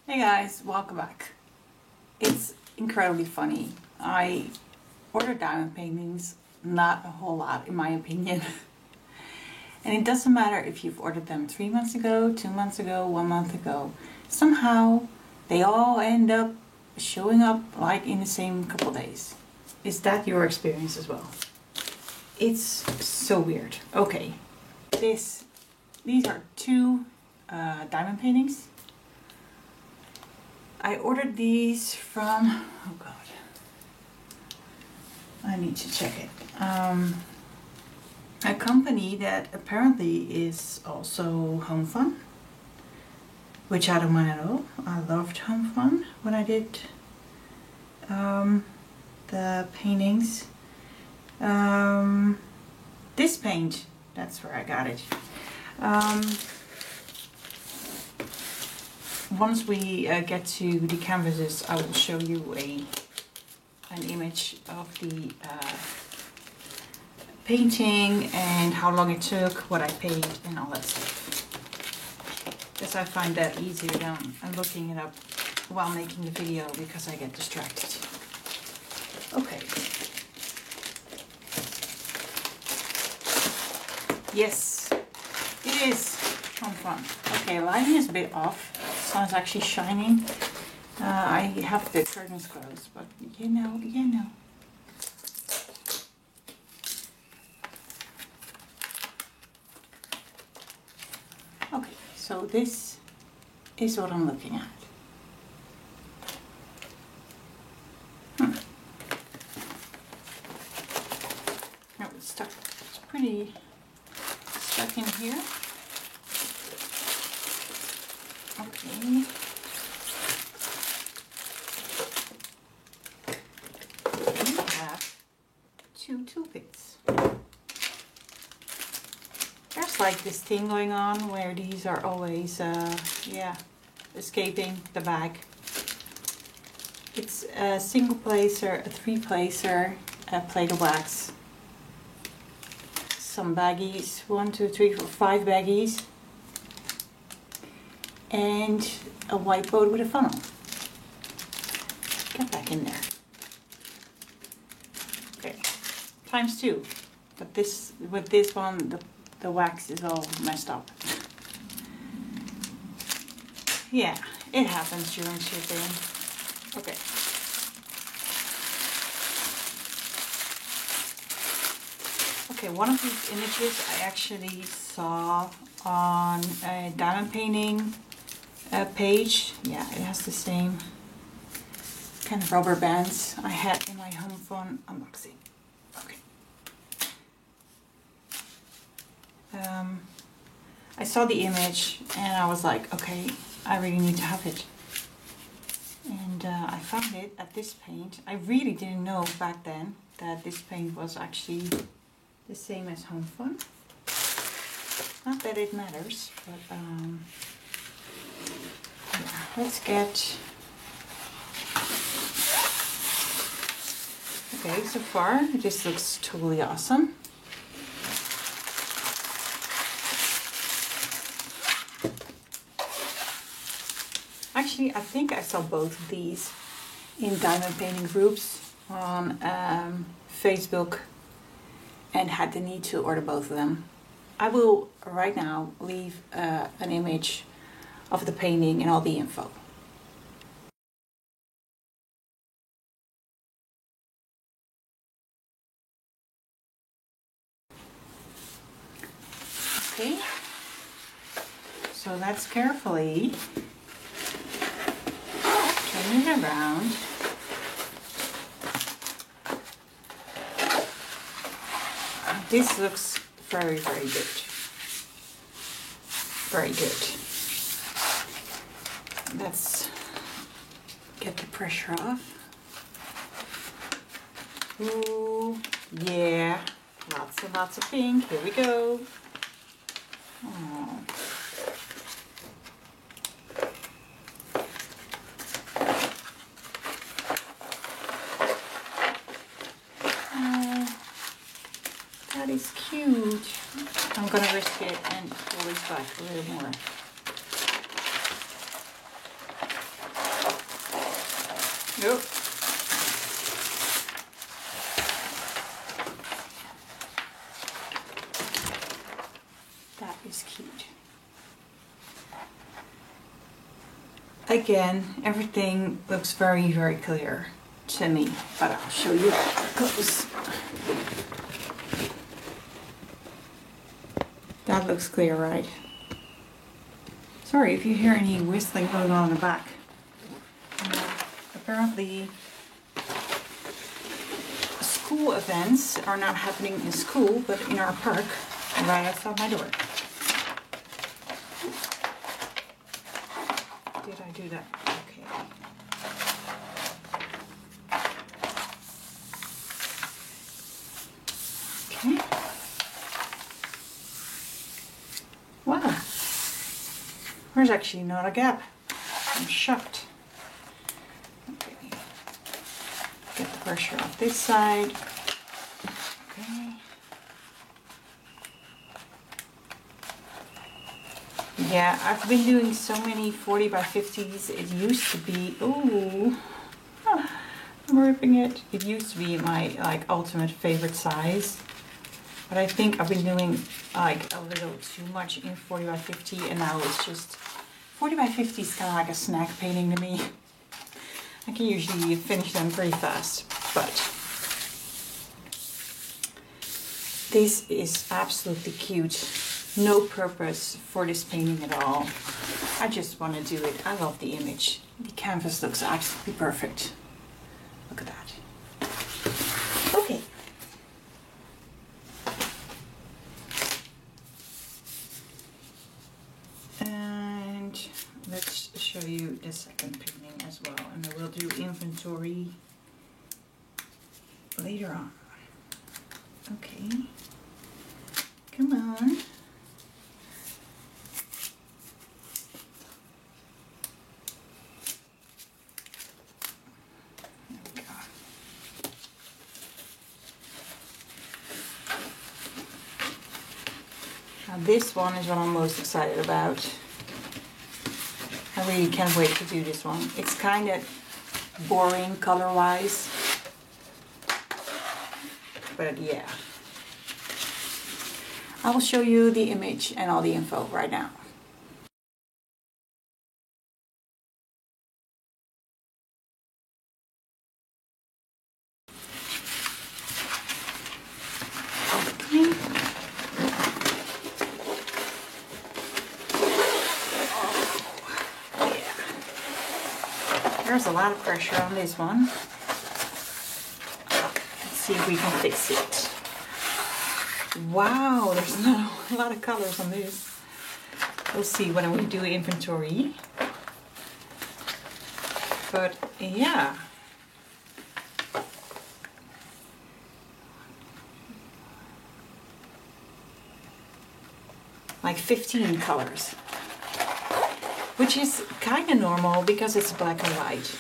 Hey guys, welcome back. It's incredibly funny. I ordered diamond paintings, not a whole lot in my opinion. And it doesn't matter if you've ordered them 3 months ago, 2 months ago, 1 month ago. Somehow they all end up showing up like in the same couple days. Is that your experience as well? It's so weird. Okay, these are two diamond paintings. I ordered these from, oh god, I need to check it. A company that apparently is also Home Fun, which I don't mind at all. I loved Home Fun when I did the paintings. This paint, that's where I got it. Once we get to the canvases, I will show you an image of the painting and how long it took, what I paid, and all that stuff. Because I find that easier than looking it up while making the video because I get distracted. Okay. Yes, it is Home Fun. Okay, lighting is a bit off. The sun's actually shining. I have the curtains closed, but you know. Okay, so this is what I'm looking at. No, it's stuck. It's pretty stuck in here. Okay. We have two tool bits. There's like this thing going on where these are always, escaping the bag. It's a single placer, a three placer, a plate of wax, some baggies, 1, 2, 3, 4, 5 baggies, and a white boat with a funnel. Get back in there. Okay, ×2. But this, with this one, the wax is all messed up. Yeah, it happens during shipping. Okay. Okay, one of these images I actually saw on a diamond painting page. Yeah, it has the same kind of rubber bands I had in my Home Fun unboxing. Okay. I saw the image and I was like, okay, I really need to have it. And I found it at this paint. I really didn't know back then that this paint was actually the same as Home Fun. Not that it matters, but yeah, let's get. Okay, so far this looks totally awesome. Actually, I think I saw both of these in diamond painting groups on Facebook and had the need to order both of them. I will right now leave an image of the painting and all the info. Okay, so let's carefully turn it around. This looks very, very good. Very good. Let's get the pressure off. Ooh, yeah. Lots and lots of pink. Here we go. Oh. That is cute. I'm gonna risk it and pull this back a little more. Nope. That is cute. Again, everything looks very, very clear to me, but I'll show you close. That looks clear, right? Sorry if you hear any whistling going on in the back. Apparently, school events are not happening in school, but in our park, right outside my door. Did I do that? Okay. Okay. Wow. There's actually not a gap. I'm shocked. Okay. Get the pressure off this side. Okay. Yeah, I've been doing so many 40 by 50s. It used to be, ooh, I'm ripping it. It used to be my ultimate favorite size. But I think I've been doing like a little too much in 40 by 50, and now it's just 40 by 50 is kind of like a snack painting to me. I can usually finish them pretty fast, but this is absolutely cute. No purpose for this painting at all. I just want to do it. I love the image. The canvas looks absolutely perfect. Look at that. Okay. And let's show you the second painting as well. And I will do inventory later on. Okay. Come on. Now this one is what I'm most excited about. I really can't wait to do this one. It's kind of boring color-wise, but yeah. I will show you the image and all the info right now. There's a lot of pressure on this one. Let's see if we can fix it. Wow, there's not a lot of colors on this. We'll see when we do inventory. But yeah. Like 15 colors. Which is kind of normal because it's black and white.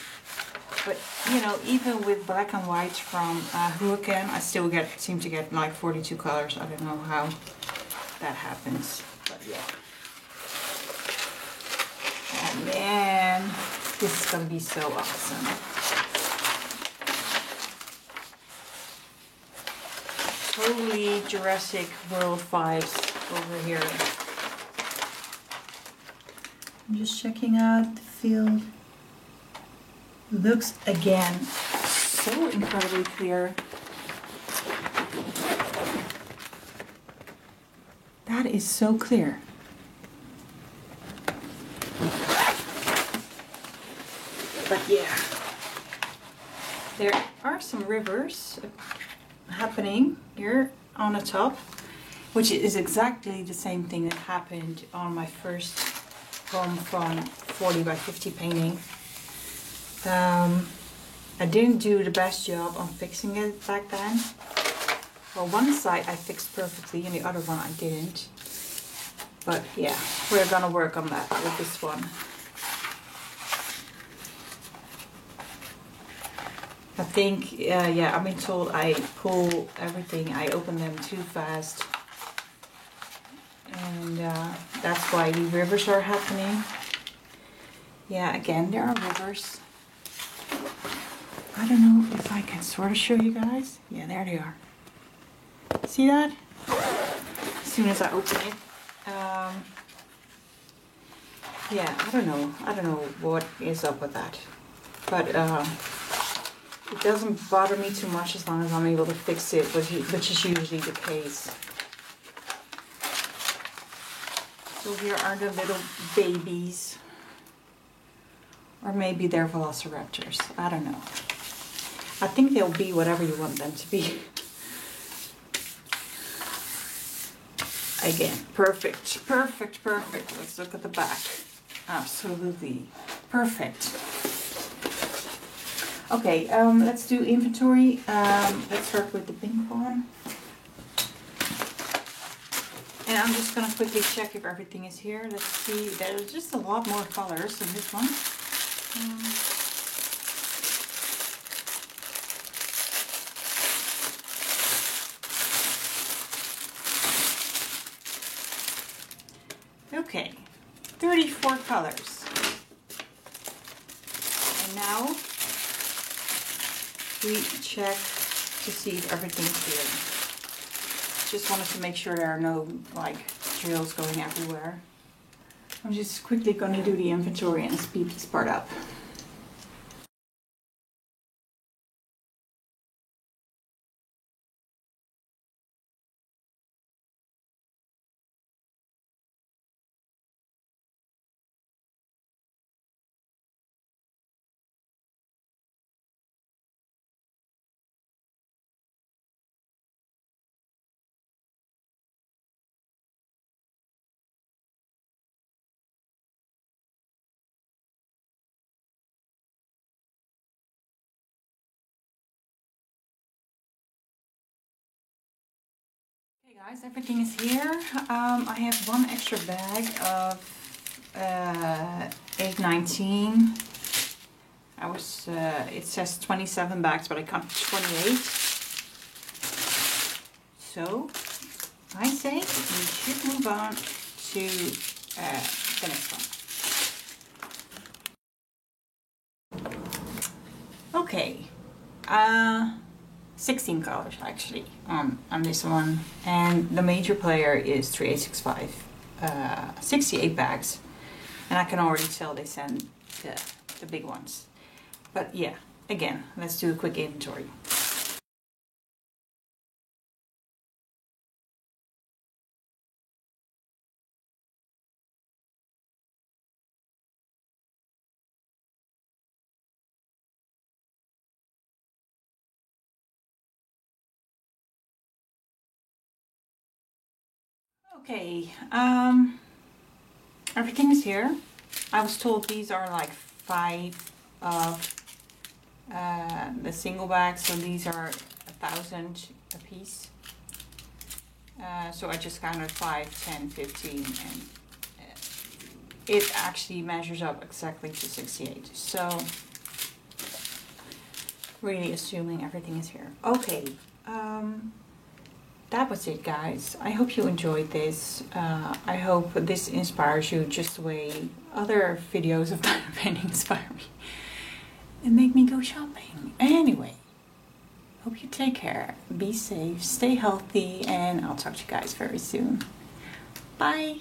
But you know, even with black and white from Hurricane, I still seem to get like 42 colors. I don't know how that happens, but yeah. Oh man, this is gonna be so awesome. Totally Jurassic World vibes over here. I'm just checking out the field. Looks again so incredibly clear. That is so clear. But yeah, there are some rivers happening here on the top, which is exactly the same thing that happened on my first home from 40 by 50 painting. I didn't do the best job on fixing it back then. Well, one side I fixed perfectly and the other one I didn't. But yeah, we're gonna work on that with this one. I think, yeah, I've been told I pull everything, I open them too fast. And that's why the rivers are happening. Yeah, again, there are rivers. I don't know if I can sort of show you guys. Yeah, there they are. See that? As soon as I open it. Yeah, I don't know what is up with that. But it doesn't bother me too much as long as I'm able to fix it, which is usually the case. So here are the little babies. Or maybe they're velociraptors. I don't know. I think they'll be whatever you want them to be. Again, perfect, perfect, perfect. Let's look at the back. Absolutely perfect. Okay, let's do inventory. Let's start with the pink one. And I'm just gonna quickly check if everything is here. Let's see, there's just a lot more colors in this one. Okay, 34 colors. And now we check to see if everything's here. Just wanted to make sure there are no like drills going everywhere. I'm just quickly going to do the inventory and speed this part up. Okay guys, everything is here. I have one extra bag of 819. It says 27 bags, but I counted 28. So I say we should move on to the next one. Okay. 16 colors actually on this one, and the major player is 3865, 68 bags, and I can already tell they send the big ones. But yeah, again, let's do a quick inventory. Okay, everything is here. I was told these are like 5 of the single bags, so these are 1,000 a piece. So I just counted 5, 10, 15, and it actually measures up exactly to 68. So really assuming everything is here. Okay, that was it guys. I hope you enjoyed this. I hope this inspires you just the way other videos of diamond painting inspire me and make me go shopping. Anyway, hope you take care, be safe, stay healthy, and I'll talk to you guys very soon. Bye!